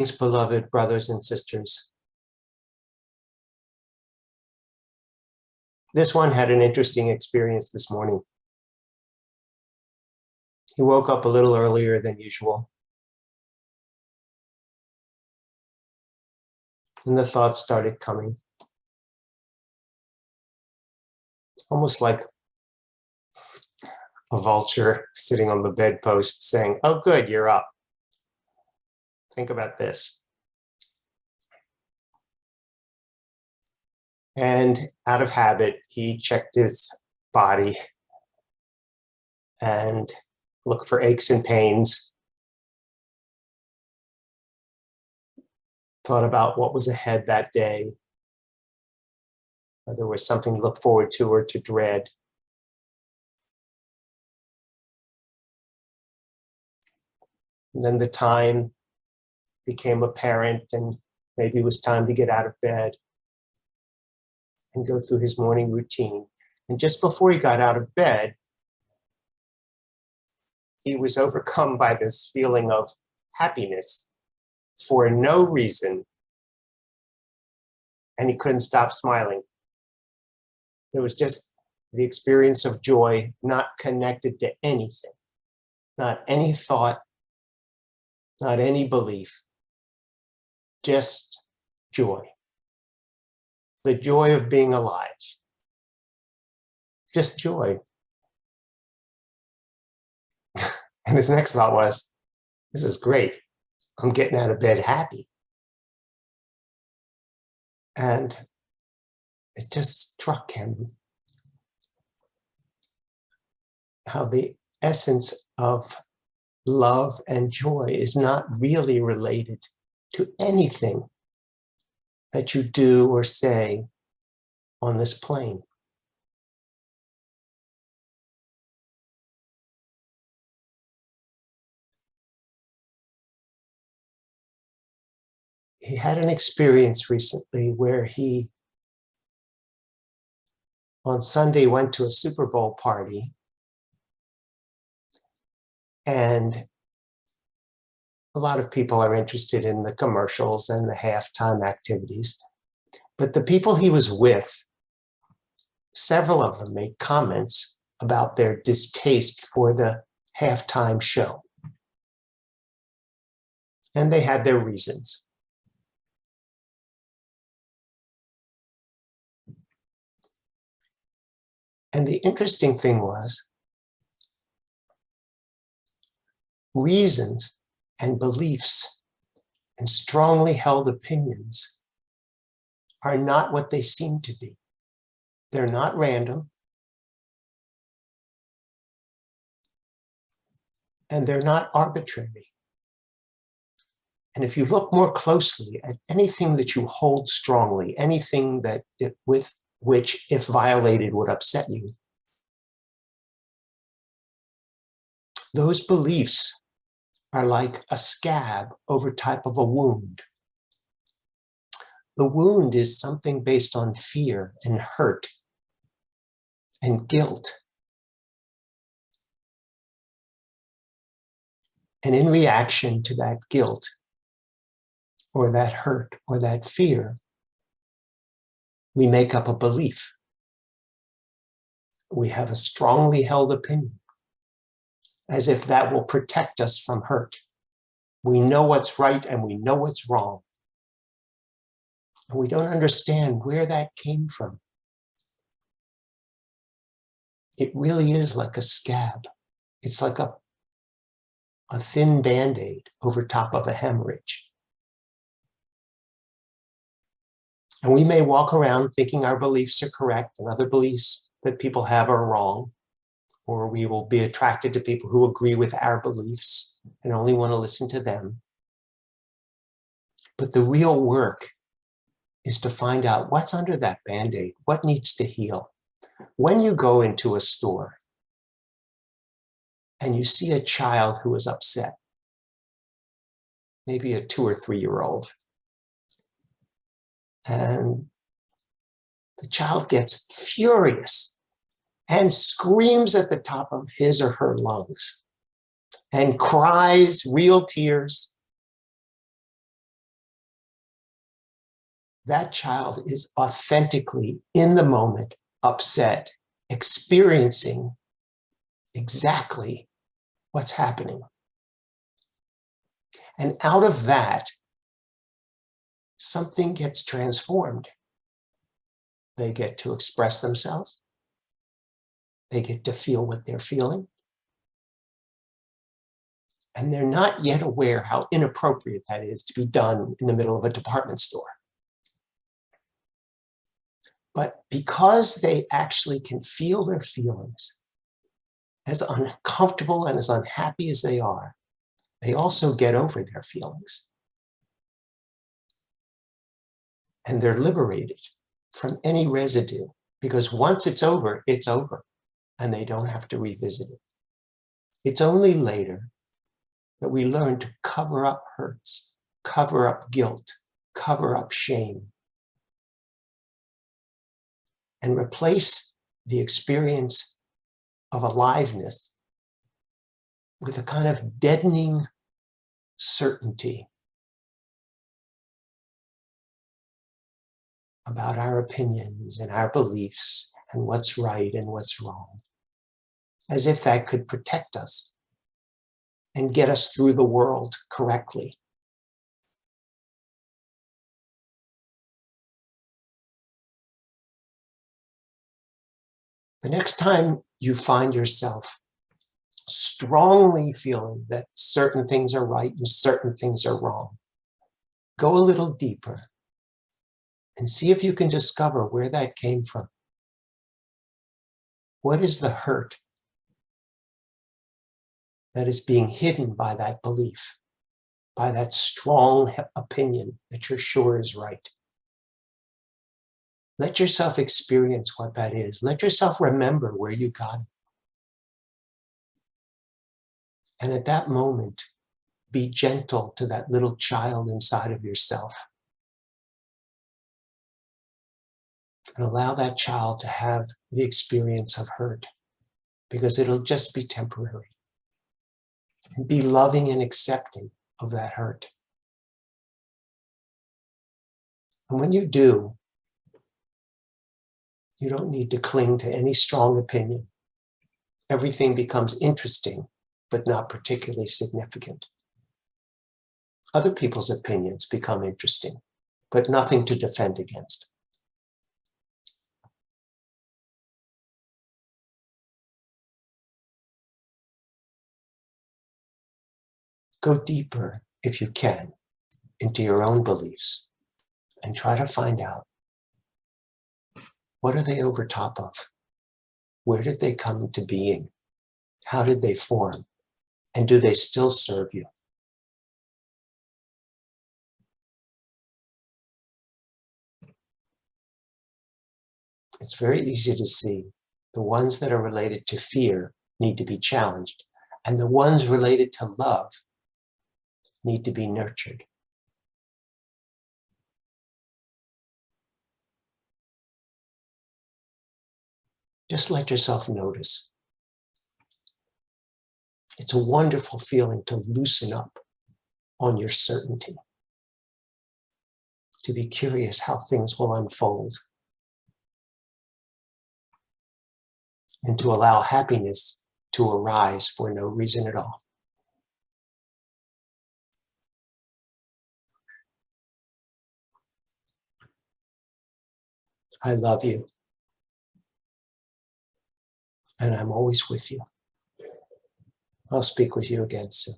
Thanks, beloved brothers and sisters. This one had an interesting experience this morning. He woke up a little earlier than usual. And the thoughts started coming. Almost like a vulture sitting on the bedpost saying, "Oh, good, you're up. Think about this." And out of habit, he checked his body and looked for aches and pains. Thought about what was ahead that day. Whether there was something to look forward to or to dread. And then the time became apparent, and maybe it was time to get out of bed and go through his morning routine. And just before he got out of bed, he was overcome by this feeling of happiness for no reason, and he couldn't stop smiling. It was just the experience of joy, not connected to anything, not any thought, not any belief, just joy. The joy of being alive. Just joy. And his next thought was, this is great. I'm getting out of bed happy. And it just struck him how the essence of love and joy is not really related to anything that you do or say on this plane. He had an experience recently where he, on Sunday, went to a Super Bowl party, and a lot of people are interested in the commercials and the halftime activities. But the people he was with, several of them made comments about their distaste for the halftime show. And they had their reasons. And the interesting thing was, reasons and beliefs and strongly held opinions are not what they seem to be. They're not random. And they're not arbitrary. And if you look more closely at anything that you hold strongly, anything that with which, if violated, would upset you, those beliefs are like a scab over top of a wound. The wound is something based on fear and hurt and guilt. And in reaction to that guilt, or that hurt, or that fear, we make up a belief. We have a strongly held opinion, as if that will protect us from hurt. We know what's right and we know what's wrong. And we don't understand where that came from. It really is like a scab. It's like a thin Band-Aid over top of a hemorrhage. And we may walk around thinking our beliefs are correct and other beliefs that people have are wrong, or we will be attracted to people who agree with our beliefs and only want to listen to them. But the real work is to find out what's under that Band-Aid, what needs to heal. When you go into a store and you see a child who is upset, maybe a 2 or 3-year-old, and the child gets furious and screams at the top of his or her lungs and cries real tears that child is authentically in the moment, upset, experiencing exactly what's happening. And out of that, something gets transformed. They get to express themselves. They get to feel what they're feeling. And they're not yet aware how inappropriate that is to be done in the middle of a department store. But because they actually can feel their feelings, as uncomfortable and as unhappy as they are, they also get over their feelings. And they're liberated from any residue, because once it's over, and they don't have to revisit it. It's only later that we learn to cover up hurts, cover up guilt, cover up shame, and replace the experience of aliveness with a kind of deadening certainty about our opinions and our beliefs and what's right and what's wrong, as if that could protect us and get us through the world correctly. The next time you find yourself strongly feeling that certain things are right and certain things are wrong, go a little deeper and see if you can discover where that came from. What is the hurt that is being hidden by that belief, by that strong opinion that you're sure is right? Let yourself experience what that is. Let yourself remember where you got it. And at that moment, be gentle to that little child inside of yourself. And allow that child to have the experience of hurt, because it'll just be temporary. And be loving and accepting of that hurt. And when you do, you don't need to cling to any strong opinion. Everything becomes interesting, but not particularly significant. Other people's opinions become interesting, but nothing to defend against. Go deeper, if you can, into your own beliefs and try to find out, what are they over top of? Where did they come into being? How did they form? And do they still serve you? It's very easy to see the ones that are related to fear need to be challenged, and the ones related to love need to be nurtured. Just let yourself notice. It's a wonderful feeling to loosen up on your certainty, to be curious how things will unfold, and to allow happiness to arise for no reason at all. I love you, and I'm always with you. I'll speak with you again soon.